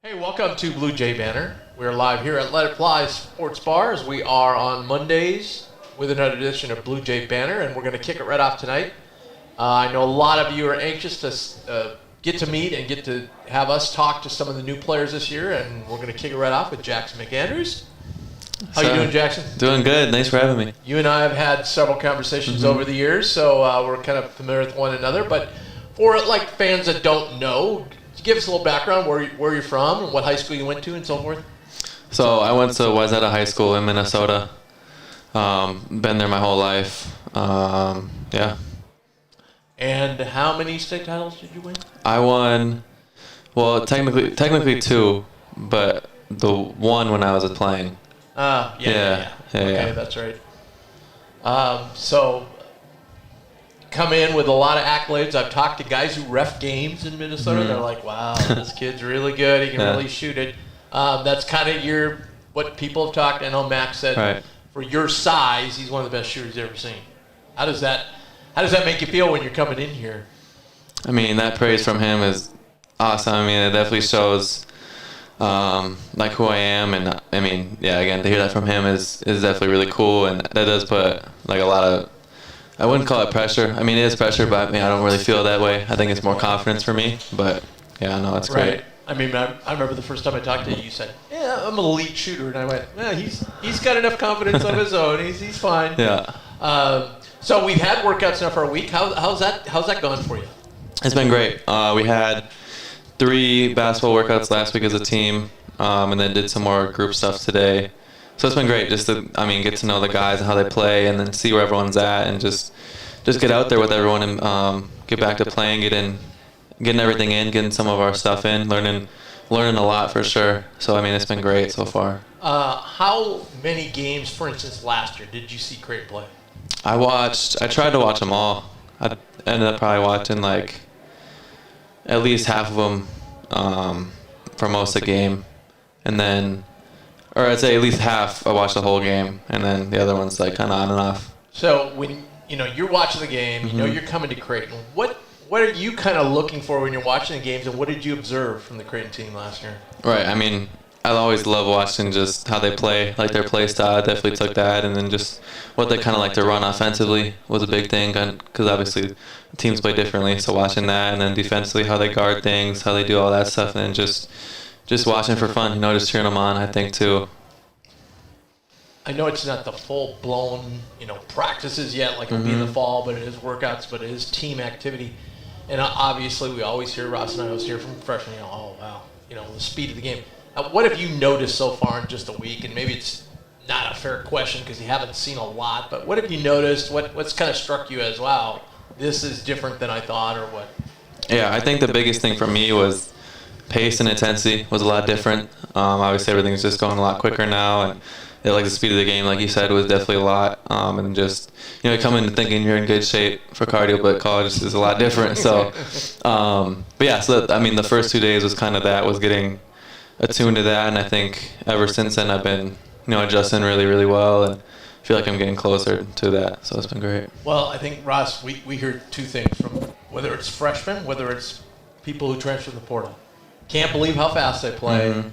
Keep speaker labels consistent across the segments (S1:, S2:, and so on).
S1: Hey, welcome to Bluejay Banter. We're live here at Let It Fly Sports Bar as we are on Mondays with another edition of Bluejay Banter, and we're going to kick it right off tonight. I know a lot of you are anxious to get to meet and get to have us talk to some of the new players this year, and we're going to kick it right off with Jackson McAndrews. How you doing, Jackson?
S2: Doing good. Thanks for having me.
S1: You and I have had several conversations over the years, so we're kind of familiar with one another. But for fans that don't know, give us a little background, where you're from, and what high school you went to, and so forth.
S2: So I went to Wayzata High School in Minnesota. Been there my whole life. Yeah.
S1: And how many state titles did you win?
S2: I won, well, technically two, but the one when I was playing.
S1: Yeah. Okay,
S2: yeah.
S1: That's right. So come in with a lot of accolades. I've talked to guys who ref games in Minnesota.
S2: Mm-hmm.
S1: They're like, wow, this kid's really good. He can really shoot it. That's kind of what people have talked. I know Max said,
S2: Right.
S1: For your size, he's one of the best shooters you've ever seen. How does that make you feel when you're coming in here?
S2: I mean, that praise from him is awesome. I mean, it definitely shows who I am, and I mean, yeah, again, to hear that from him is definitely really cool, and that does put a lot of, I wouldn't call it pressure. I mean, it is pressure, but I mean, I don't really feel that way. I think it's more confidence for me, but yeah, no, it's great.
S1: Right. I mean, I remember the first time I talked to you, you said, yeah, I'm an elite shooter, and I went, yeah, he's got enough confidence of his own. He's fine.
S2: Yeah.
S1: So we've had workouts now for a week. How's that gone for you?
S2: It's been great. We had 3 basketball workouts last week as a team, and then did some more group stuff today. So it's been great just to, get to know the guys and how they play, and then see where everyone's at, and just get out there with everyone and get back to playing, getting everything in, getting some of our stuff in, learning a lot for sure. So it's been great so far.
S1: How many games, for instance, last year did you see Creighton play?
S2: I tried to watch them all. I ended up probably watching at least half of them for most of the game, and then, or I'd say at least half I watched the whole game, and then the other one's kind of on and off.
S1: So when you're watching the game, you're coming to Creighton. What are you kind of looking for when you're watching the games, and what did you observe from the Creighton team last year?
S2: Right. I mean, I always love watching just how they play, their play style. I definitely took that, and then just what they kind of like to run offensively was a big thing, because obviously teams play differently. So watching that, and then defensively how they guard things, how they do all that stuff, and then just watching for fun, just cheering them on, I think, too.
S1: I know it's not the full-blown, practices yet, like it'll be in the fall, but it is workouts, but it is team activity. And obviously, we always hear, Ross and I always hear from freshmen, oh, wow, the speed of the game. What have you noticed so far in just a week? And maybe it's not a fair question because you haven't seen a lot, but what have you noticed? What's kind of struck you as, wow, this is different than I thought, or what?
S2: Yeah, I think the biggest thing for me was pace and intensity was a lot different. Obviously, everything's just going a lot quicker now, and the speed of the game, like you said, was definitely a lot. And just, you come in thinking you're in good shape for cardio, but college is a lot different. So, but yeah, so the first 2 days was kind of that, was getting attuned to that, and I think ever since then I've been, adjusting really, really well, and feel like I'm getting closer to that. So it's been great.
S1: Well, I think, Ross, we hear 2 things from whether it's freshmen, whether it's people who transfer in the portal. Can't believe how fast they play,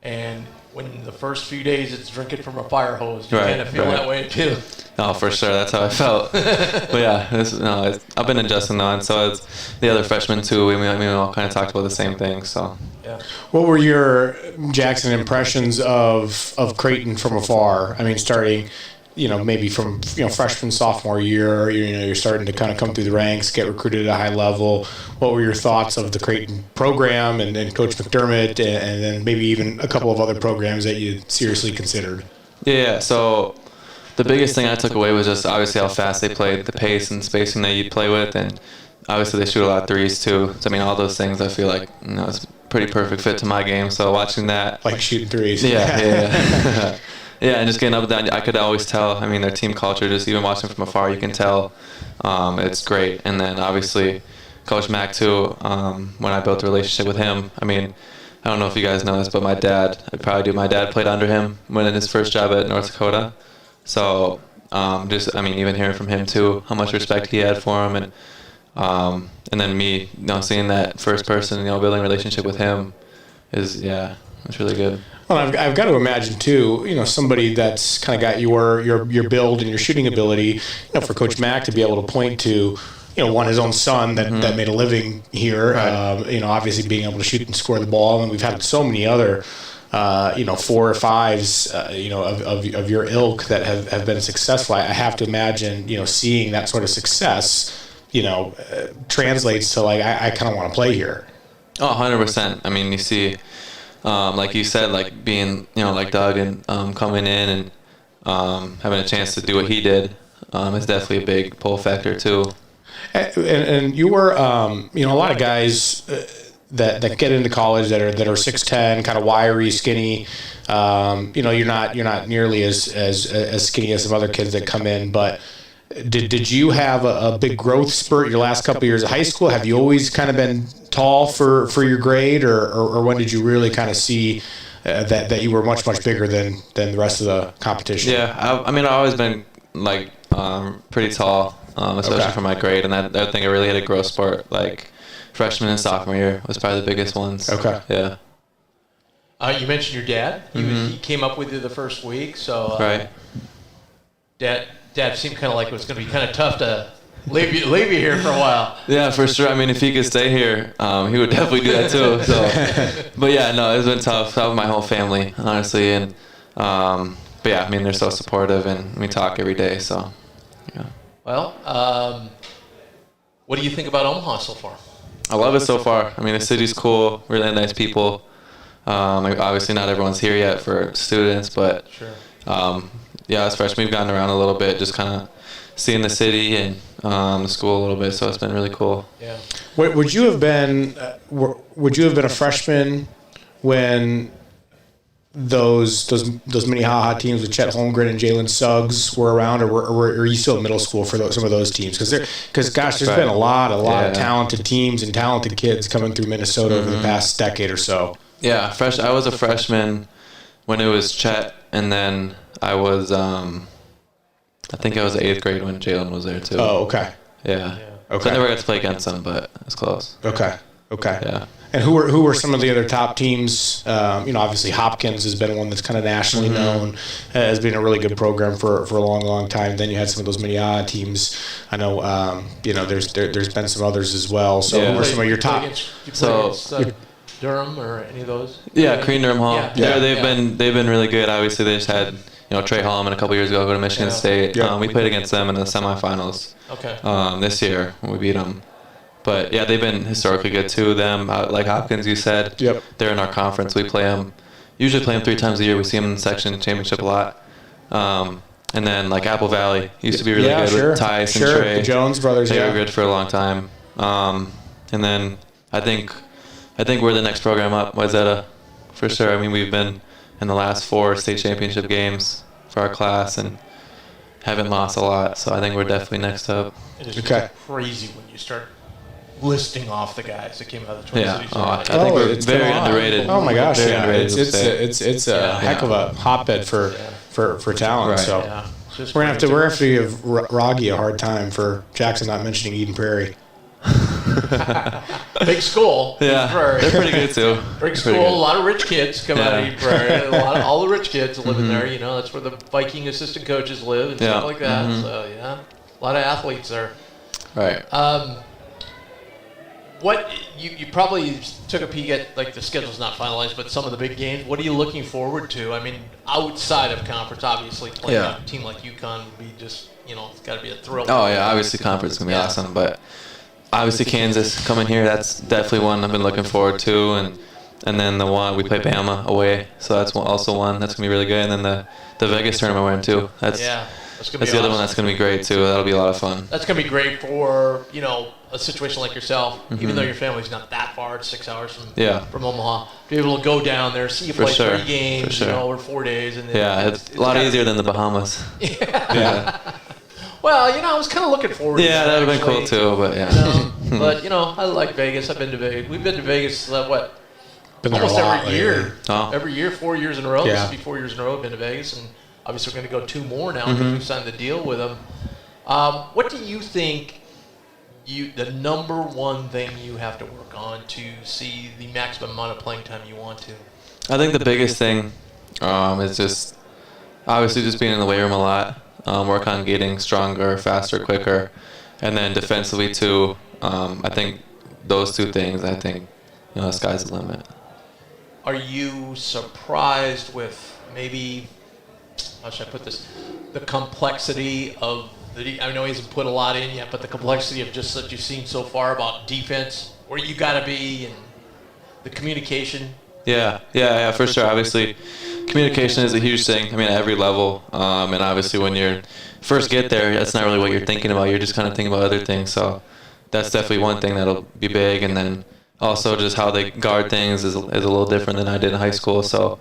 S1: and when the first few days it's drinking from a fire hose, you kind of feel that way too.
S2: Oh, for sure, that's how I felt. But yeah, I've been adjusting on, so it's the other freshmen too. We all kind of talked about the same thing. So.
S1: Yeah.
S3: What were your, Jackson, impressions of Creighton from afar? I mean, starting, maybe from freshman, sophomore year, you're starting to kind of come through the ranks, get recruited at a high level. What were your thoughts of the Creighton program and Coach McDermott, and then maybe even a couple of other programs that you seriously considered?
S2: Yeah. So the biggest thing I took away was just obviously how fast they played, the pace and spacing that you'd play with, and obviously they shoot a lot of threes too. So all those things I feel like it's a pretty perfect fit to my game. So watching that,
S3: like shooting threes.
S2: Yeah. Yeah, and just getting up there, I could always tell. Their team culture, just even watching from afar, you can tell it's great. And then obviously Coach Mack too. When I built a relationship with him, I don't know if you guys know this, but my dad played under him when in his first job at North Dakota. So even hearing from him too, how much respect he had for him, and then me, seeing that first person, building a relationship with him, it's really good.
S3: Well, I've got to imagine too, somebody that's kind of got your build and your shooting ability, for Coach Mack to be able to point to, his own son that made a living here, right. Obviously being able to shoot and score the ball, and we've had so many other, 4 or 5s, of your ilk that have been successful. I have to imagine, seeing that sort of success, translates to like I kind of want to play here.
S2: Oh, 100%. I mean, you see. Like you said, like being, like Doug and coming in and having a chance to do what he did is definitely a big pull factor too.
S3: And you were, a lot of guys that get into college that are 6'10", kind of wiry, skinny. You're not nearly as skinny as some other kids that come in, but. Did you have a big growth spurt your last couple of years of high school? Have you always kind of been tall for your grade, or when did you really kind of see that you were much bigger than the rest of the competition?
S2: Yeah, I've always been like pretty tall, especially for my grade, and I think I really had a growth spurt like freshman and sophomore year was probably the biggest ones.
S3: Okay.
S2: Yeah.
S1: You mentioned your dad. He came up with you the first week, so
S2: right.
S1: Dad seemed kind of like it was going to be kind of tough to leave you here for a while.
S2: Yeah, for sure. I mean, if he could stay here, he would definitely do that too. So, but yeah, no, it's been tough. That was my whole family, honestly, and but yeah, I mean, they're so supportive, and we talk every day. So, yeah.
S1: Well, what do you think about Omaha so far?
S2: I love it so far. I mean, the city's cool, really nice people. Obviously, not everyone's here yet for students, but.
S1: Sure.
S2: Yeah, as freshmen, we've gotten around a little bit, just kind of seeing the city and the school a little bit. So it's been really cool.
S1: Yeah.
S3: Would you have been a freshman when those Minnehaha teams with Chet Holmgren and Jalen Suggs were around, or were you still in middle school for some of those teams? Because gosh, there's been a lot of talented teams and talented kids coming through Minnesota over the past decade or so.
S2: Yeah, I was a freshman when it was Chet, and then I was, I think I was 8th grade when Jalen was there too.
S3: Oh, okay.
S2: Yeah.
S3: Okay.
S2: So I never got to play against him, but it's close.
S3: Okay.
S2: Yeah.
S3: And who were some of the other top teams? Obviously Hopkins has been one that's kind of nationally known as being a really good program for a long time. Then you had some of those Minnehaha teams. I know, there's been some others as well. So who were some of your top?
S1: Durham or any of those?
S2: Yeah, Crean Durham Hall.
S1: Yeah.
S2: They've been really good. Obviously, they just had Trey Holloman a couple years ago go to Michigan State.
S3: Yeah.
S2: We played against them in the semifinals.
S1: Okay.
S2: This year when we beat them. But yeah, they've been historically good too. Them like Hopkins, you said.
S3: Yep.
S2: They're in our conference. We play them. Usually play them 3 times a year. We see them in the section championship a lot. And then like Apple Valley used to be really good with Tice and Trey.
S3: The Jones brothers.
S2: They were good for a long time. And then I think we're the next program up, Wayzata, for sure. I mean, we've been in the last 4 state championship games for our class and haven't lost a lot. So I think we're definitely next up.
S1: It is crazy when you start listing off the guys that came out of the Twin Cities.
S2: I think we're very underrated.
S3: Oh my gosh,
S2: very underrated.
S3: It's a heck of a hotbed for talent.
S2: Right.
S3: So we're gonna have to give Rogge a hard time for Jackson not mentioning Eden Prairie.
S1: Big school.
S2: Yeah, they're pretty good too.
S1: Big school. A lot of rich kids come out of Eden Prairie. All the rich kids living there. That's where the Viking assistant coaches live and stuff like that. So a lot of athletes there.
S2: Right.
S1: What you probably took a peek at, like the schedule's not finalized, but some of the big games. What are you looking forward to? I mean, outside of conference, obviously playing a team like UConn would be just it's got to be a thrill.
S2: Oh yeah, obviously conference is gonna be awesome, but obviously Kansas coming here, that's definitely one I've been looking forward to, and then the one we play Bama away, so that's also one that's gonna be really good, and then the Vegas tournament we're in too. That's the other one that's gonna be great too. That'll be a lot of fun.
S1: That's gonna be great for a situation like yourself, even though your family's not that far, it's 6 hours from Omaha, be able to go down there, see you play 3 games, over 4 days, and then
S2: it's a lot easier than the Bahamas.
S1: Yeah. Well, I was kind of looking forward to that.
S2: Yeah, that would have been cool too, but
S1: But, I like Vegas. I've been to Vegas. We've been to Vegas,
S3: Been
S1: almost every year.
S3: Lately.
S2: Oh.
S1: Every year, 4 years in a row.
S3: Yeah.
S1: This will be 4 years in a row I've been to Vegas, and obviously we're going to go 2 more now because we've signed the deal with them. What do you think the number one thing you have to work on to see the maximum amount of playing time you want to?
S2: I think the biggest thing is just obviously just being in the weight room a lot. Work on getting stronger, faster, quicker, and then defensively too. I think those two things. I think the sky's the limit.
S1: Are you surprised with maybe, how should I put this, the complexity of I know he hasn't put a lot in yet, but the complexity of just that you've seen so far about defense, where you got to be, and the communication?
S2: Yeah, for sure. Obviously, communication is a huge thing. I mean, at every level. And obviously, when you first get there, that's not really what you're thinking about. You're just kind of thinking about other things. So that's definitely one thing that'll be big. And then also just how they guard things is a little different than I did in high school. So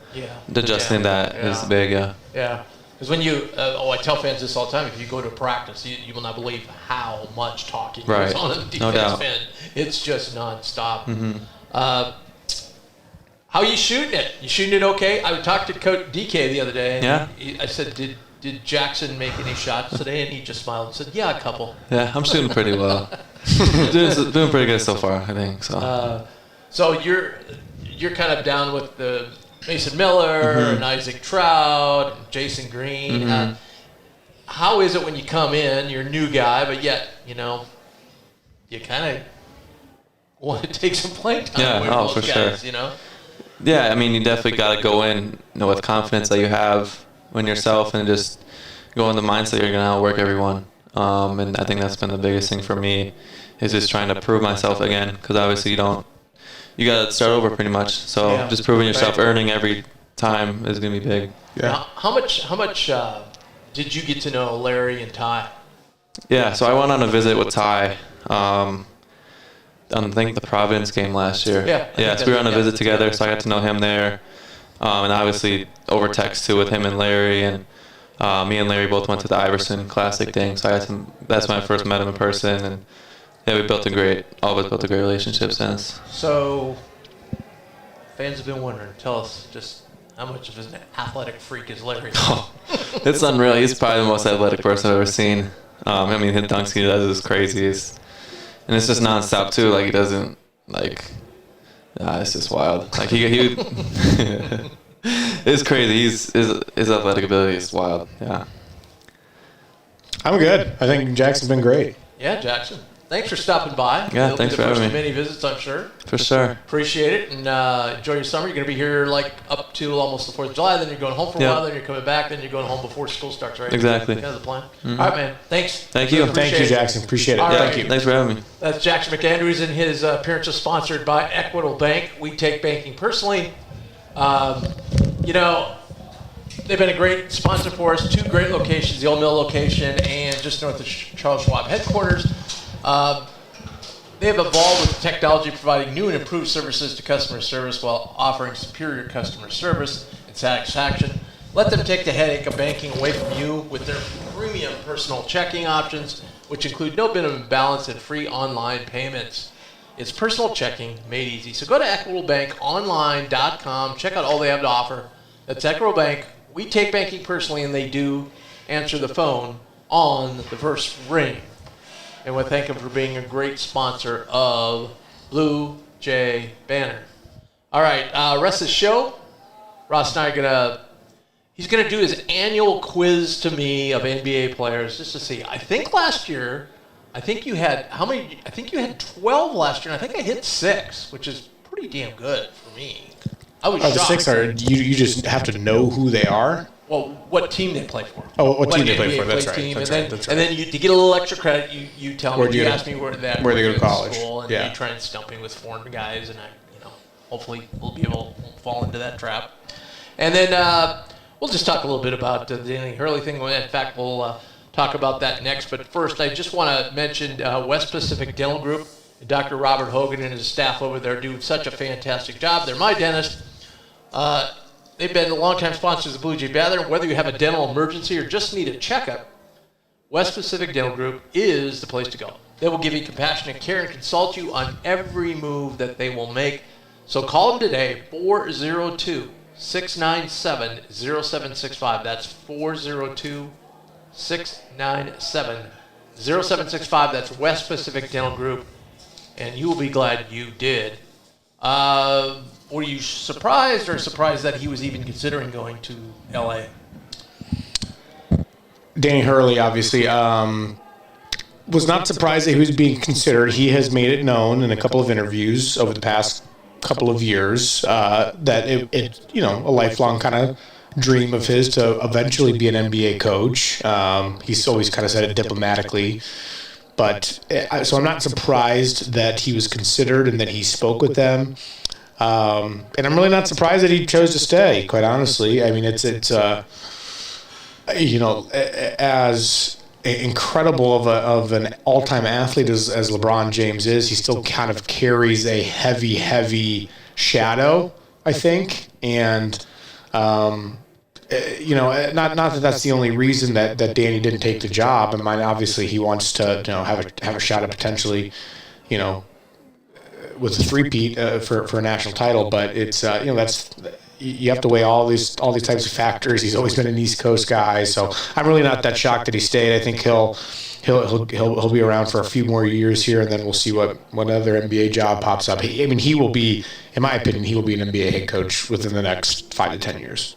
S2: adjusting that is big,
S1: Yeah. Because when you, I tell fans this all the time, if you go to practice, you will not believe how much talking goes on the defense end. It's just nonstop.
S2: Mm-hmm.
S1: How are you shooting it? You shooting it okay? I talked to Coach DK the other day, and I said, did Jackson make any shots today? And he just smiled and said, yeah, a couple.
S2: Yeah, I'm shooting pretty well. doing pretty good so far, I think.
S1: So you're kind of down with the Mason Miller and Isaac Trout, and Jason Green. How is it when you come in? You're a new guy, but yet you kind of want to take some playing time.
S2: Yeah, for
S1: guys,
S2: sure. Yeah, I mean, you definitely got to go in with confidence that you have in yourself and just go in the mindset you're going to outwork everyone. And I think that's been the biggest thing for me is just trying to prove myself again because obviously you got to start over pretty much. So just proving yourself, earning every time is going to be big.
S1: Yeah. Now, how much did you get to know Larry and Ty?
S2: Yeah, so I went on a visit with Ty. I think the Providence game last year. So we were on a visit together, so I got to know him there. And obviously over text too with him and Larry. And me and Larry both went to the Iverson Classic thing, so that's when I first met him in person. And we always built a great relationship since.
S1: So fans have been wondering, tell us just how much of an athletic freak is Larry?
S2: It's unreal. He's probably the most athletic person I've ever seen. I mean, the dunks he does is crazy. And it's just nonstop too. Like he doesn't it's just wild. Like he it's crazy. His athletic ability is wild. Yeah.
S3: I'm good. I think Jackson's been great.
S1: Yeah, Jackson. Thanks for stopping by.
S2: Yeah, thanks for having me.
S1: Many visits, I'm sure.
S2: For sure.
S1: Appreciate it, and enjoy your summer. You're going to be here up to almost the 4th of July, then you're going home for a while, then you're coming back, then you're going home before school starts, right?
S2: Exactly.
S1: That's the plan. All right, man. Thanks.
S2: Thank you.
S3: Thank you, Jackson. Appreciate it.
S1: Thank
S3: you.
S2: Thanks for having me.
S1: That's Jackson McAndrews, and his appearance is sponsored by Equitable Bank. We take banking personally. They've been a great sponsor for us. 2 great locations, the Old Mill location and just north of Charles Schwab headquarters. They have evolved with technology, providing new and improved services to customer service while offering superior customer service and satisfaction. Let them take the headache of banking away from you with their premium personal checking options, which include no minimum balance and free online payments. It's personal checking made easy. So go to EquitableBankOnline.com. Check out all they have to offer. That's Equitable Bank. We take banking personally, and they do answer the phone on the first ring. And we thank him for being a great sponsor of Bluejay Banter. All right, rest of the show, Ross and I he's gonna do his annual quiz to me of NBA players just to see. I think last year, you had how many? I think you had 12 last year, and I think I hit 6, which is pretty damn good for me. I was shocked.
S3: The 6 are you just have to know who they are.
S1: Well, what team they play for.
S3: Oh, what team they play for.
S1: That's
S3: right.
S1: Team.
S3: That's
S1: and
S3: right.
S1: then,
S3: That's right.
S1: And then to get a little extra credit, you tell me, you ask me where they
S3: go to college.
S1: School, and you try and stump me with foreign guys, and hopefully we'll be able to fall into that trap. And then we'll just talk a little bit about the Danny Hurley thing. In fact, we'll talk about that next. But first, I just want to mention West Pacific Dental Group. Dr. Robert Hogan and his staff over there do such a fantastic job. They're my dentist. They've been longtime sponsors of Bluejay Banter. Whether you have a dental emergency or just need a checkup, West Pacific Dental Group is the place to go. They will give you compassionate care and consult you on every move that they will make. So call them today, 402-697-0765. That's 402-697-0765. 0765, that's West Pacific Dental Group, and you will be glad you did. Were you surprised that he was even considering going to L.A.?
S3: Danny Hurley, obviously, was not surprised that he was being considered. He has made it known in a couple of interviews over the past couple of years that it a lifelong kind of dream of his to eventually be an NBA coach. He's always kind of said it diplomatically. But so I'm not surprised that he was considered and that he spoke with them. And I'm really not surprised that he chose to stay, quite honestly. I mean, it's as incredible of an all-time athlete as LeBron James is, he still kind of carries a heavy shadow, I think. And, not that that's the only reason that Danny didn't take the job. I mean, obviously he wants to, have a shot at potentially, with a three-peat for a national title. But it's, that's, you have to weigh all these types of factors. He's always been an East Coast guy, so I'm really not that shocked that he stayed. I think he'll be around for a few more years here, and then we'll see what other NBA job pops up. He will be, in my opinion, he will be an NBA head coach within the next 5 to 10 years.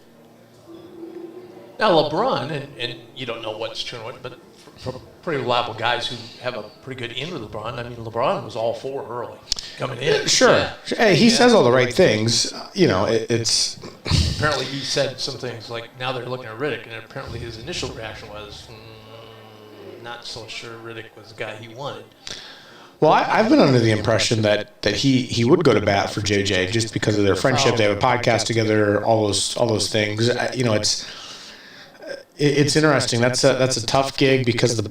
S1: Now LeBron, and you don't know what's true and what, but for pretty reliable guys who have a pretty good in with LeBron, I mean, LeBron was all for early coming in.
S3: Sure. Yeah. Hey, he says all the right things. It's...
S1: Apparently he said some things like, now they're looking at Riddick, and apparently his initial reaction was, not so sure Riddick was the guy he wanted.
S3: Well, I've been under the impression that he would go to bat for JJ just because of their friendship. They have a podcast together, all those things. It's interesting. That's a tough gig because of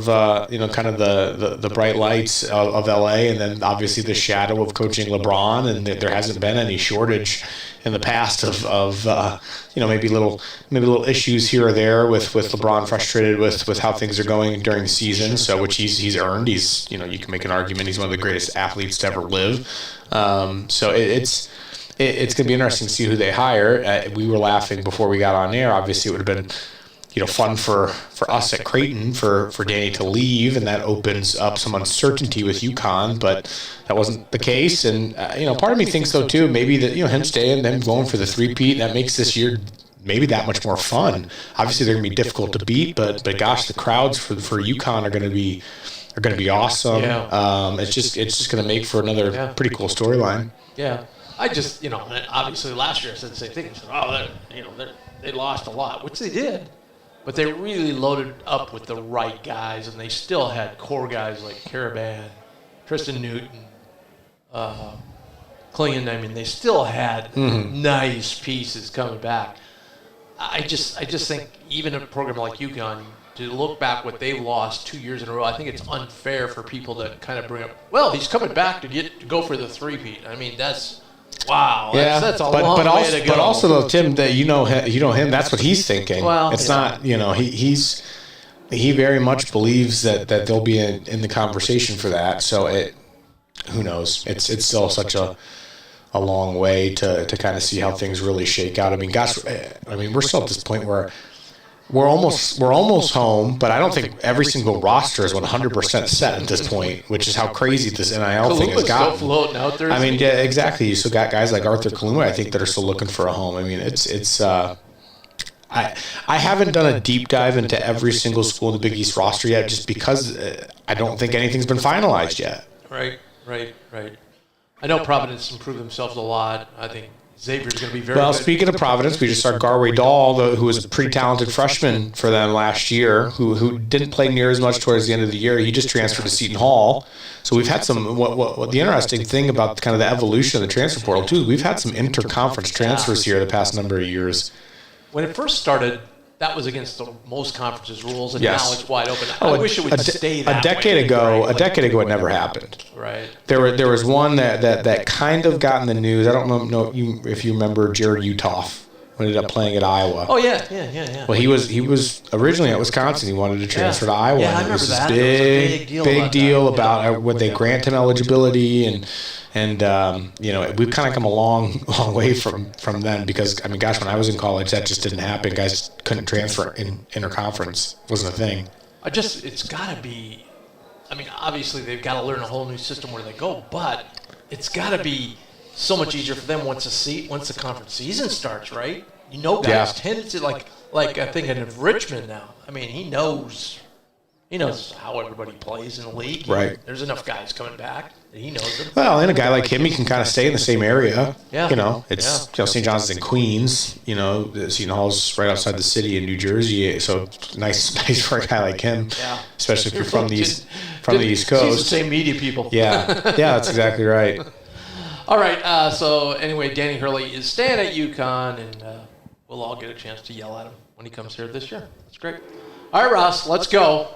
S3: kind of the bright lights of LA, and then obviously the shadow of coaching LeBron, and there hasn't been any shortage in the past of maybe little issues here or there with LeBron frustrated with how things are going during the season. So which he's earned. He's you can make an argument he's one of the greatest athletes to ever live. So it's going to be interesting to see who they hire. We were laughing before we got on air. Obviously, it would have been, fun for us at Creighton for Danny to leave, and that opens up some uncertainty with UConn, but that wasn't the case. And, part of me thinks so too, maybe that, him staying, then going for the three-peat, that makes this year maybe that much more fun. Obviously, they're going to be difficult to beat, but gosh, the crowds for UConn are going to be awesome.
S1: Yeah.
S3: It's just going to make for another pretty cool storyline.
S1: Yeah. I just, obviously last year I said the same thing. I said, they lost a lot, which they did. But they really loaded up with the right guys, and they still had core guys like Caravan, Tristan Newton, Klingon. I mean, they still had nice pieces coming back. I just think even a program like UConn, to look back what they've lost 2 years in a row, I think it's unfair for people to kind of bring up, well, he's coming back to go for the three-peat. I mean, that's... Wow, that's a long way to go.
S3: But also, though, Tim, that you know him. That's what he's thinking.
S1: Well,
S3: it's not. He very much believes that they'll be in the conversation for that. So who knows? It's still such a long way to kind of see how things really shake out. I mean, gosh, we're still at this point where we're almost home, but I don't think every single roster is 100% set at this point, which is how crazy this NIL thing has gotten.
S1: Still floating out there.
S3: I mean, yeah, exactly. You still got guys like Arthur Kaluma, I think, that are still looking for a home. I mean, it's. I haven't done a deep dive into every single school in the Big East roster yet, just because I don't think anything's been finalized yet.
S1: Right. I know Providence improved themselves a lot. I think Xavier's going to be very
S3: well,
S1: good.
S3: Speaking of Providence, we just saw Garway Dahl, who was a pretty talented freshman for them last year, who didn't play near as much towards the end of the year. He just transferred to Seton Hall. So we've had some, what the interesting thing about kind of the evolution of the transfer portal, too, we've had some interconference transfers here the past number of years.
S1: When it first started, that was against the most conferences rules, and
S3: yes.
S1: now it's wide open. I wish it would stay that
S3: way. A decade ago, it never happened.
S1: Right.
S3: There was one that kind of got in the news. I don't know if you remember Jared Utoff, who ended up playing at Iowa.
S1: Oh yeah.
S3: Well, he was originally at Wisconsin. He wanted to transfer to Iowa.
S1: Yeah, I remember that.
S3: Big deal about would they grant him eligibility and we've kind of come a long way from then because, when I was in college, that just didn't happen. Guys couldn't transfer in interconference. It wasn't a thing.
S1: It's got to be. I mean, obviously they've got to learn a whole new system where they go, but it's got to be so much easier for them once the conference season starts, right? Guys tend to like I'm thinking of Richmond now. I mean, he knows how everybody plays in the league.
S3: Right.
S1: There's enough guys coming back that he knows them.
S3: Well, and a guy like him, he can kind of stay in the same area.
S1: Yeah.
S3: St. John's in Queens. Seton Hall's right outside the city in New Jersey. So it's nice for a guy like him, especially if you're from the East Coast.
S1: He's the same media people.
S3: Yeah, that's exactly right.
S1: All right. So anyway, Danny Hurley is staying at UConn, and we'll all get a chance to yell at him when he comes here this year. That's great. All right, Ross, let's go.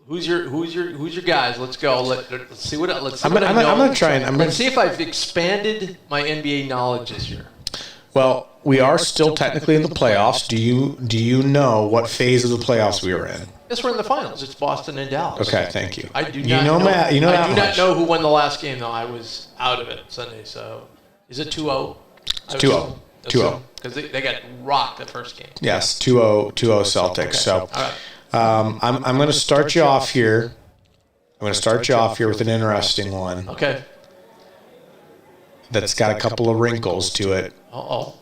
S1: Who's your guys? Let's go. Let's see what I know.
S3: I'm gonna try and
S1: let's see if I've expanded my NBA knowledge this year.
S3: Well, we are still technically in the playoffs. Do you know what phase of the playoffs we are in?
S1: Yes, we're in the finals. It's Boston and Dallas.
S3: Okay, thank you.
S1: I do not know.
S3: I do
S1: not know who won the last game though. I was out of it Sunday. So is it 2-0?
S3: It's 2-0. 2-0.
S1: Because they got rocked the first game.
S3: Yes, 2-0 Celtics. Okay. So.
S1: All right.
S3: I'm going to start you off here. With an interesting one.
S1: Okay.
S3: That's got a couple of wrinkles to it.
S1: Uh-oh.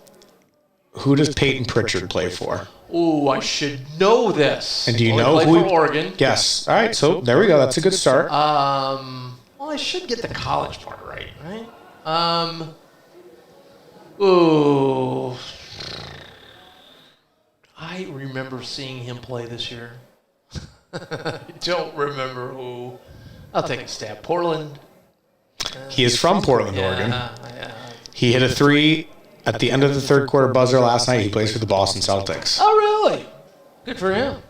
S3: Who does Peyton Pritchard play for?
S1: Ooh, I should know this.
S3: And do you know who?
S1: For Oregon.
S3: Yes. All right. So there we go. That's a good start.
S1: Well, I should get the college part right? Ooh. I remember seeing him play this year. I don't remember who. I'll take a stab. Portland.
S3: He is from Portland, Oregon.
S1: Yeah.
S3: He hit a 3 at the end of the third quarter buzzer last night. He plays for the Boston Celtics.
S1: Oh, really? Good for him.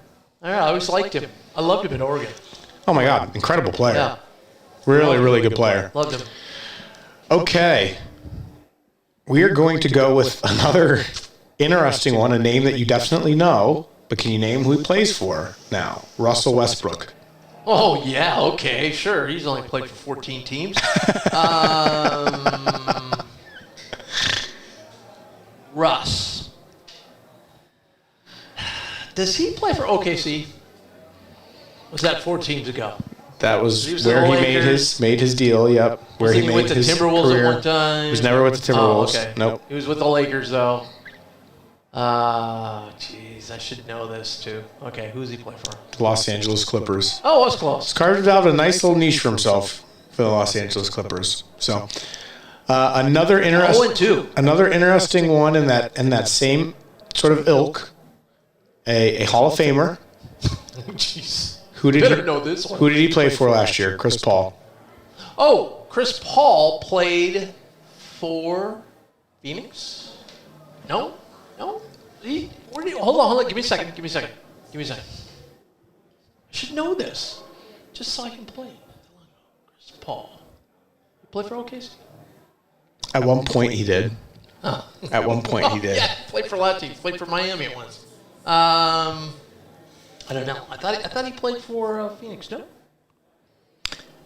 S1: I always liked him. I loved him in Oregon.
S3: Oh, my God. Incredible player.
S1: Yeah.
S3: Really good player.
S1: Loved him.
S3: Okay. We are going to go with another interesting one, a name that you definitely know, but can you name who he plays for now? Russell Westbrook.
S1: Oh, yeah, okay, sure. He's only played for 14 teams. Russ. Does he play for OKC? Was that 4 teams ago?
S3: That was where he made his deal, yep. Where he made his
S1: Timberwolves
S3: career.
S1: at one time?
S3: He was never with the Timberwolves.
S1: Oh, okay.
S3: Nope.
S1: He was with the Lakers, though. Jeez, I should know this, too. Okay, who's he play for?
S3: The Los Angeles Clippers.
S1: Oh, that's close.
S3: He's carved out a nice little niche for himself for the Los Angeles Clippers. So, another interesting one in that same sort of ilk, a Hall of Famer.
S1: Jeez.
S3: Who did
S1: know this one.
S3: Who did he play for last year? Chris Paul.
S1: Oh, Chris Paul played for Phoenix? No. Hold on. Give me a second. I should know this, just so I can play. Chris Paul. He played for OKC?
S3: At one point he did.
S1: Huh.
S3: At one point he did.
S1: Yeah, played for a lot of teams. Played for Miami at once. I don't know. I thought he played for Phoenix, no?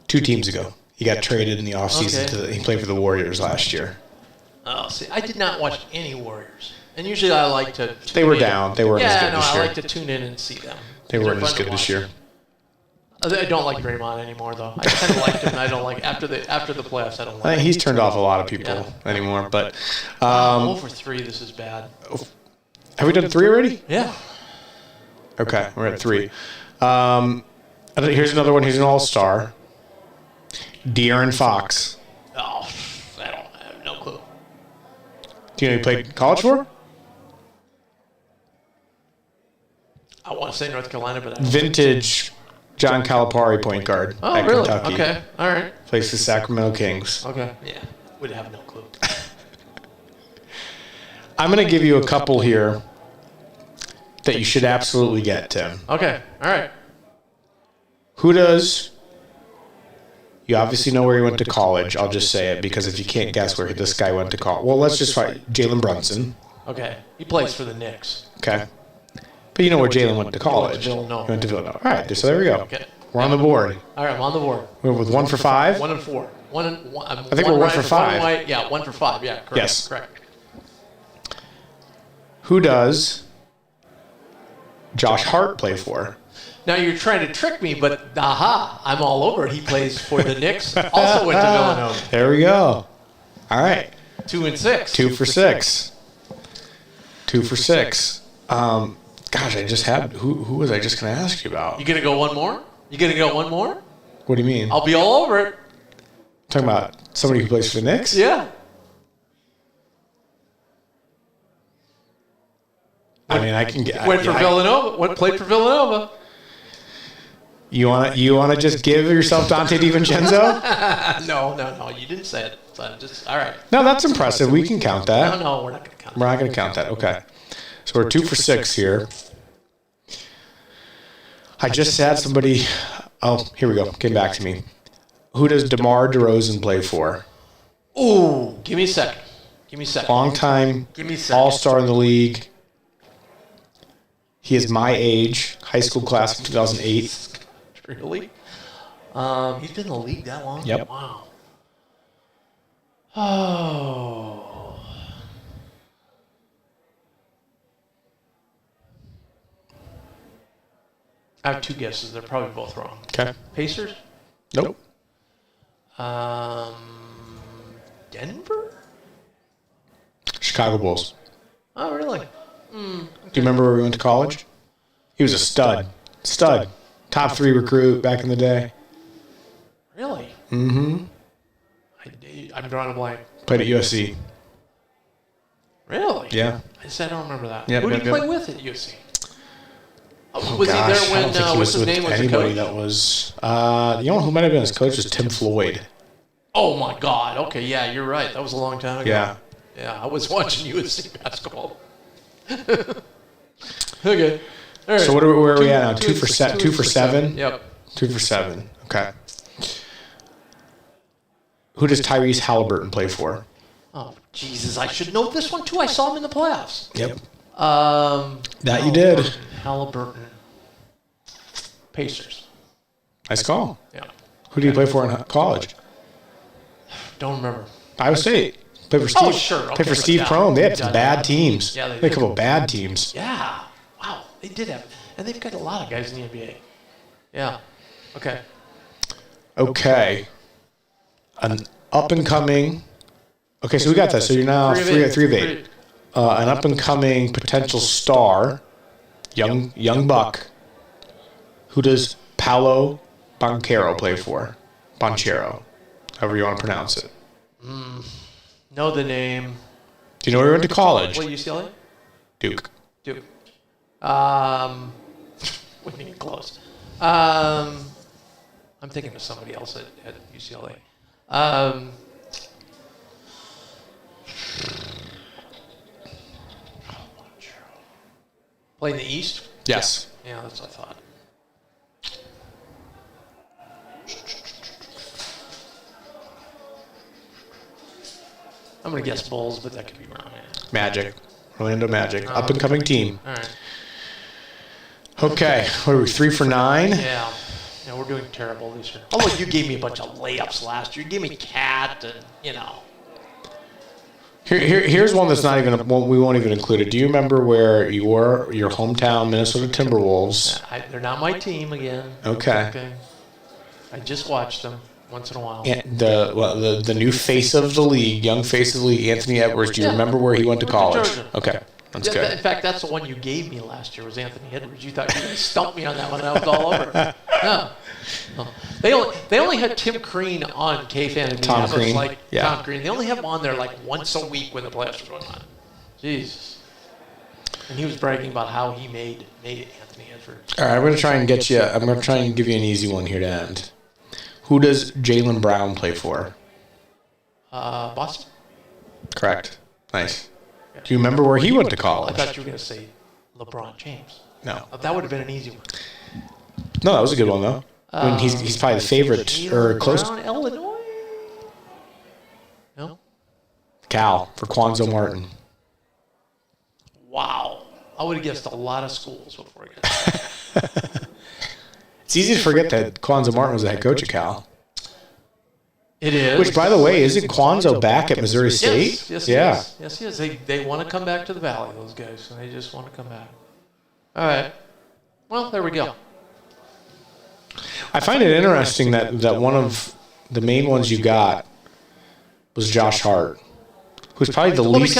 S3: 2 teams ago. He got traded in the offseason. He played for the Warriors last year.
S1: Oh, see, I did not watch any Warriors. And usually I like to tune
S3: They were
S1: in.
S3: down. They weren't as good this year.
S1: I like to tune in and see them.
S3: They weren't as good this year.
S1: I don't like Draymond anymore, though. I kind of liked him, and I don't like after the playoffs. I don't like him.
S3: He's turned off a lot of people anymore. But
S1: 0 for 3. This is bad.
S3: Have we done 3 already?
S1: Yeah.
S3: Okay, we're at 3. Here's another one. He's an all-star. De'Aaron Fox.
S1: Oh, I have no clue.
S3: Do you know who he played college for?
S1: I want to say North Carolina, but I don't
S3: Vintage John Calipari point guard at
S1: really?
S3: Kentucky.
S1: Okay, all right.
S3: Plays the Sacramento Kings.
S1: Okay, yeah, would have no clue.
S3: I'm going to give you a couple here that you should absolutely get, Tim.
S1: Okay, all right.
S3: Who does... You obviously know where he went to college. I'll just say it because if you can't guess where this guy went to college... Well, let's just find Jalen Brunson.
S1: Okay, he plays for the Knicks.
S3: Okay. But you know where Jalen went to college.
S1: He went to Villanova.
S3: He went to Villanova. All right, so there we go.
S1: Okay.
S3: We're on the board.
S1: All right, I'm on the board.
S3: We're with 1 for 5?
S1: 1 and 4. I
S3: think we're 1 for 5.
S1: Yeah, 1 for 5. Yeah, correct.
S3: Yes.
S1: Correct.
S3: Who does Josh Hart play for?
S1: Now you're trying to trick me, but aha, I'm all over it. He plays for the Knicks. Also went to Villanova.
S3: There we go. All right.
S1: 2 and 6.
S3: 2 for 6. 2 for 6. Gosh, I just had who was I just going to ask you about?
S1: You gonna go one more?
S3: What do you mean?
S1: I'll be all over it.
S3: Talking about somebody who plays for the Knicks?
S1: Yeah.
S3: I mean, I can get.
S1: Went for Villanova. What played for Villanova?
S3: You wanna just give yourself Dante DiVincenzo?
S1: No. You didn't say it. So just all right.
S3: No, that's impressive. We can count that.
S1: No, we're not gonna count.
S3: We're not going to count that. Okay. So we're 2 for 6 here. I just had somebody. Oh, here we go. Came back to me. Who does DeMar DeRozan play for?
S1: Ooh, give me a second.
S3: Long time
S1: Give me a second.
S3: all-star in the league. He is my age. High school class of 2008.
S1: Really? He's been in the league that long?
S3: Yep.
S1: Wow. Oh. I have 2 guesses. They're probably both wrong.
S3: Okay.
S1: Pacers?
S3: Nope.
S1: Denver?
S3: Chicago Bulls.
S1: Oh, really?
S3: Do you remember where we went to college? He was a stud. Top 3 recruit back in the day.
S1: Really?
S3: Mm-hmm.
S1: I'm drawing a blank.
S3: Played at USC.
S1: Really?
S3: Yeah.
S1: I said I don't remember that.
S3: Yep,
S1: Who did
S3: yep,
S1: he
S3: yep.
S1: play with at USC?
S3: Oh,
S1: Was
S3: gosh,
S1: he there
S3: I don't think
S1: when
S3: he
S1: what's
S3: was
S1: his name
S3: with
S1: was the
S3: anybody
S1: coach?
S3: that was. You know who might have been his coach was Tim Floyd.
S1: Oh my God. Okay, yeah, you're right. That was a long time ago.
S3: Yeah.
S1: Yeah, I was watching USC basketball. Okay. All right.
S3: So where are we at now? 2 for 7.
S1: Yep.
S3: 2 for 7. Okay. Who does Tyrese Halliburton play for?
S1: Oh Jesus, I should know this one too. I saw him in the playoffs.
S3: Yep.
S1: That
S3: you did.
S1: Halliburton. Pacers.
S3: Nice call.
S1: Yeah.
S3: Who did he play for in college?
S1: Don't remember.
S3: Iowa State. Played for Steve.
S1: Oh, sure.
S3: Played
S1: Okay.
S3: for Steve
S1: Yeah.
S3: Prohm. They had some
S1: Yeah,
S3: bad
S1: yeah.
S3: teams.
S1: Yeah,
S3: they
S1: they
S3: had a
S1: did.
S3: couple of bad teams.
S1: Yeah. Wow. They did have, and they've got a lot of guys in the NBA. Yeah. Okay.
S3: Okay. An up and coming. Okay, so we got that. So you're now 3 of 8. An up and coming potential star, young buck. Who does Paolo Banchero play for? Banchero, however you want to pronounce it.
S1: Know the name.
S3: Do you know where he went to college?
S1: What, UCLA?
S3: Duke.
S1: Wasn't even close. I'm thinking of somebody else at UCLA. Playing the East?
S3: Yes.
S1: Yeah, that's what I thought. I'm going to guess Bulls, but that could be wrong. Yeah.
S3: Magic. Orlando Magic. Up and coming team.
S1: All right.
S3: Okay. What are we, 3 for 9?
S1: Yeah. Yeah, we're doing terrible this year. Although you gave me a bunch of layups last year. You gave me Cat and,
S3: Here's one that's not even, we won't even include it. Do you remember where your hometown Minnesota Timberwolves?
S1: They're not my team again.
S3: Okay.
S1: I just watched them once in a while.
S3: And the new face of the league, young face of the league, Anthony Edwards. Do you remember where he went to college?
S1: Georgia.
S3: Okay, that's
S1: In
S3: good.
S1: fact, that's the one you gave me last year was Anthony Edwards. You thought you were going to stump me on that one, and I was all over it. No. They only had Tim Crean on KFan and
S3: Tom Crean.
S1: Tom Crean. They only have him on there like once a week when the playoffs were going on. Jesus. And he was bragging about how he made Anthony Edwards.
S3: All right, I'm going to try and give you an easy one here to end. Who does Jaylen Brown play for?
S1: Boston?
S3: Correct. Nice. Do you remember where he went to
S1: I
S3: college?
S1: thought you were going to say LeBron James.
S3: No.
S1: That would have been an easy one.
S3: No, that was a good one though. He's probably the favorite or close.
S1: Brown, Illinois? No?
S3: Cal for Quanzo Martin.
S1: Wow. I would have guessed a lot of schools before I guessed that.
S3: It's easy to forget that Quanzo Martin was the head coach of Cal.
S1: It is.
S3: Which, by the way, isn't Quanzo back at Missouri State?
S1: Yes,
S3: yeah.
S1: Yes, he is. They want to come back to the Valley, those guys. And they just want to come back. All right. Well, there we go.
S3: I find it interesting that one of the main ones you got was Josh Hart, who's probably the least,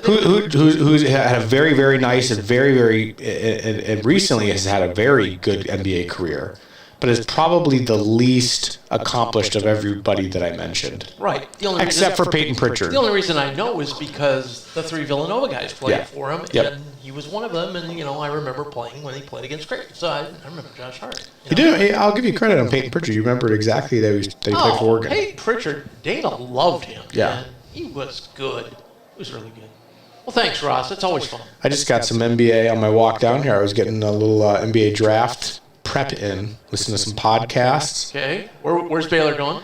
S3: who's had a very, very nice and and recently has had a very good NBA career, but is probably the least accomplished of everybody that I mentioned.
S1: Right.
S3: Except for Peyton Pritchard.
S1: The only reason I know is because the 3 Villanova guys played for him, and he was one of them, and, I remember playing when he played against Creighton, so I remember Josh Hart.
S3: You do. Hey, I'll give you credit on Peyton Pritchard. You remembered exactly that he played for Oregon.
S1: Peyton Pritchard, Dana loved him.
S3: Yeah.
S1: Man. He was good. He was really good. Well, thanks, Ross. It's always fun.
S3: I just got some NBA on my walk down here. I was getting a little NBA draft prep in, listen to some podcasts.
S1: Okay. Where's Baylor going?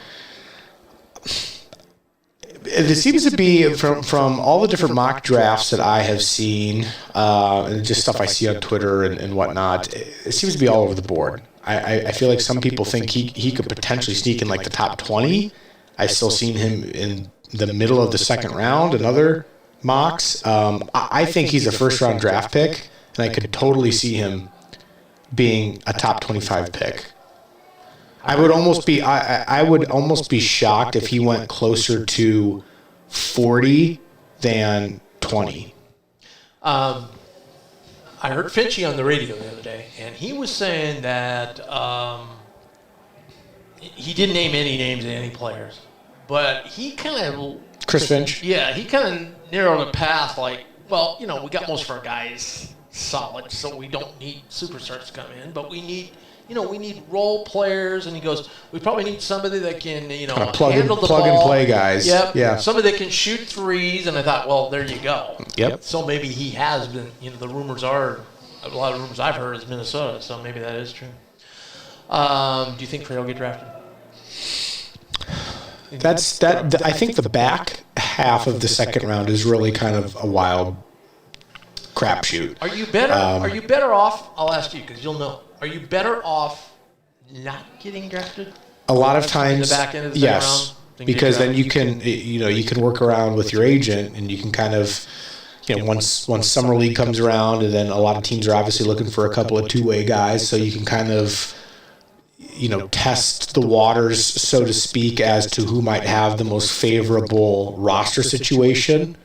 S3: It seems to be from all the different mock drafts that I have seen, and just stuff I see on Twitter and whatnot. It seems to be all over the board. I feel like some people think he could potentially sneak in like the top 20. I've still seen him in the middle of the second round and other mocks. I think he's a first round draft pick, and I could totally see him being a top 25 pick. I would almost be shocked if he went closer to 40 than 20.
S1: I heard Finchie on the radio the other day, and he was saying that he didn't name any names of any players, but he kind of...
S3: Chris Finch?
S1: Yeah, he kind of narrowed a path like, well, we got most of our guys solid, so we don't need superstars to come in, but we need role players. And he goes, we probably need somebody that can, handle the
S3: plug
S1: ball.
S3: and play guys.
S1: Yep.
S3: Yeah.
S1: Somebody that can shoot threes. And I thought, well, there you go.
S3: Yep.
S1: So maybe he has been, the rumors are, a lot of rumors I've heard is Minnesota, so maybe that is true. Do you think Trey will get drafted?
S3: I think the back half of the second round is really kind of a wild crapshoot.
S1: Are you better off? I'll ask you because you'll know. Are you better off not getting drafted?
S3: A lot of times,
S1: in the back end of the
S3: yes,
S1: round,
S3: because then you can work around with your agent, and you can kind of, once summer league comes around, and then a lot of teams are obviously looking for a couple of two-way guys, so you can kind of, test the waters, so to speak, as to who might have the most favorable roster situation.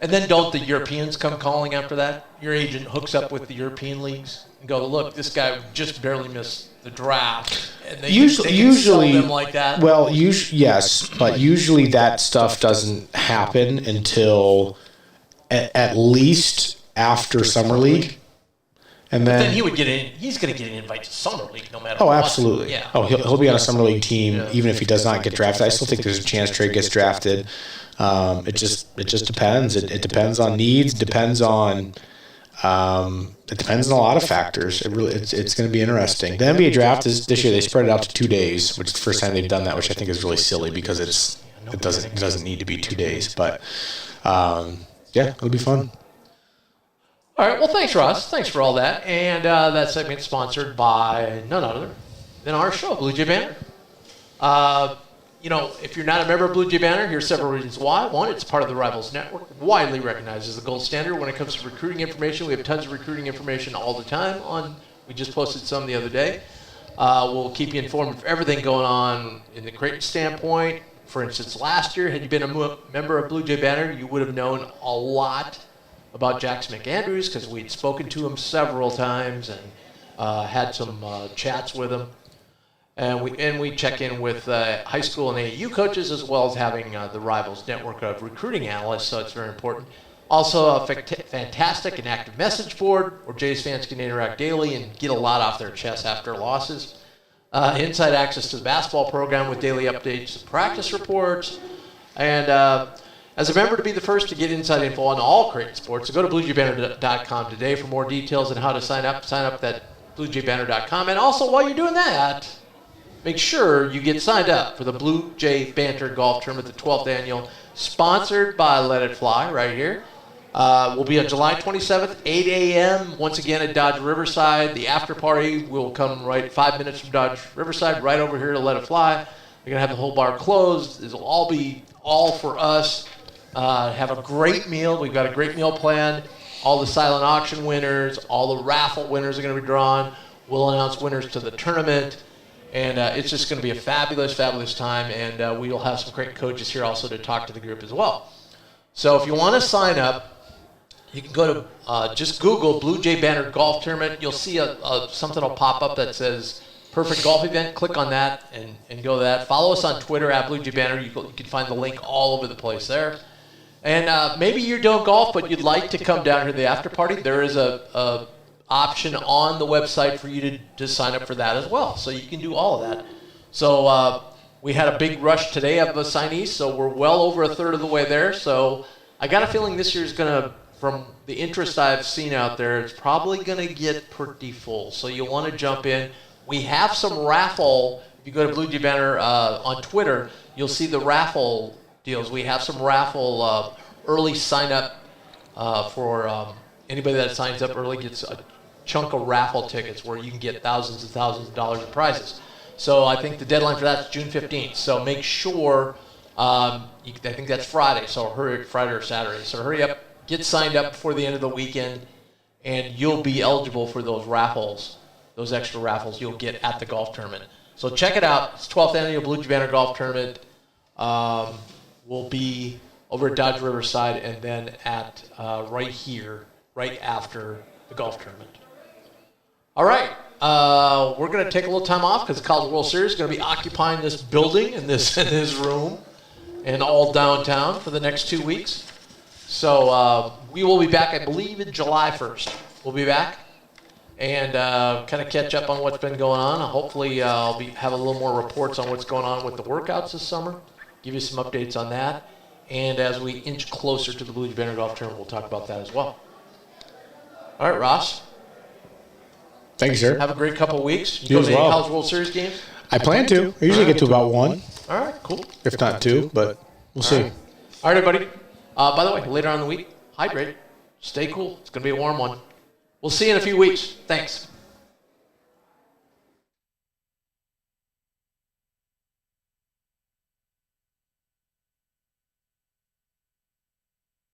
S1: And then don't the Europeans come calling after that? Your agent hooks up with the European leagues and go, look, this guy just barely missed the draft. And they can sell them like that.
S3: Well, yes, but usually that stuff doesn't happen until at least after summer league. And then
S1: he would get in. He's going to get an invite to summer league no matter.
S3: Oh,
S1: what.
S3: absolutely.
S1: Yeah.
S3: Oh, he'll be on a summer league team even if he does not get drafted. I still think there's a chance Trey gets drafted. It just depends. It depends on needs. Depends on it depends on a lot of factors. It's going to be interesting. The NBA draft is this year. They spread it out to 2 days, which is the first time they've done that, which I think is really silly because it doesn't need to be 2 days. But it'll be fun.
S1: All right. Well, thanks, Ross. Thanks for all that. And that segment is sponsored by none other than our show, Bluejay Banter. If you're not a member of Bluejay Banter, here's several reasons why. One, it's part of the Rivals Network, widely recognized as the gold standard when it comes to recruiting information. We have tons of recruiting information all the time. We just posted some the other day. We'll keep you informed of everything going on in the Creighton standpoint. For instance, last year, had you been a member of Bluejay Banter, you would have known a lot about Jackson McAndrews because we'd spoken to him several times and had some chats with him. And we check in with high school and AAU coaches as well as having the Rivals network of recruiting analysts, so it's very important. Also, a fantastic and active message board where Jays fans can interact daily and get a lot off their chests after losses. Inside access to the basketball program with daily updates and practice reports. And as a member to be the first to get inside info on all Creighton sports, so go to BluejayBanter.com today for more details on how to sign up. Sign up at BluejayBanter.com. And also, while you're doing that, make sure you get signed up for the Bluejay Banter Golf Tournament, the 12th annual, sponsored by Let It Fly right here. We'll be on July 27th, 8 a.m., once again at Dodge Riverside. The after party will come right 5 minutes from Dodge Riverside, right over here to Let It Fly. We're going to have the whole bar closed. It'll all be all for us. Have a great meal. We've got a great meal planned. All the silent auction winners, all the raffle winners are going to be drawn. We'll announce winners to the tournament. And it's just going to be a fabulous, fabulous time. And we will have some great coaches here also to talk to the group as well. So if you want to sign up, you can go to just Google Bluejay Banter Golf Tournament. You'll see something will pop up that says Perfect Golf Event. Click on that and go to that. Follow us on Twitter at Bluejay Banter. You can find the link all over the place there. And maybe you don't golf, but you'd like to come down here to the after party. There is a option on the website for you to sign up for that as well. So you can do all of that. So we had a big rush today of assignees, so we're well over a third of the way there. So I got a feeling this year's going to, from the interest I've seen out there, it's probably going to get pretty full. So you'll want to jump in. We have some raffle. If you go to Bluejay Banter on Twitter, you'll see the raffle deals. We have some raffle early sign up for anybody that signs up early gets a chunk of raffle tickets where you can get thousands and thousands of dollars in prizes. So I think the deadline for that is June 15th. So make sure, I think that's Friday, so Friday or Saturday. So hurry up, get signed up before the end of the weekend, and you'll be eligible for those raffles, those extra raffles you'll get at the golf tournament. So check it out. It's 12th Annual Bluejay Banter Golf Tournament. We'll be over at Dodge Riverside and then at right here, right after the golf tournament. All right. We're going to take a little time off because the College World Series is going to be occupying this building and this room and all downtown for the next 2 weeks. So we will be back, I believe, in July 1st. We'll be back and kind of catch up on what's been going on. Hopefully I'll have a little more reports on what's going on with the workouts this summer, give you some updates on that. And as we inch closer to the Bluejay Banter Golf Tournament, we'll talk about that as well. All right, Ross.
S3: Thank you, sir.
S1: Have a great couple of weeks.
S3: You
S1: go
S3: as
S1: to any
S3: well.
S1: College World Series games?
S3: I plan to. I usually get to about one,
S1: All right, cool.
S3: if not two, but we'll see.
S1: All right, everybody. By the way, later on in the week, hydrate. Stay cool. It's going to be a warm one. We'll see you in a few weeks. Thanks.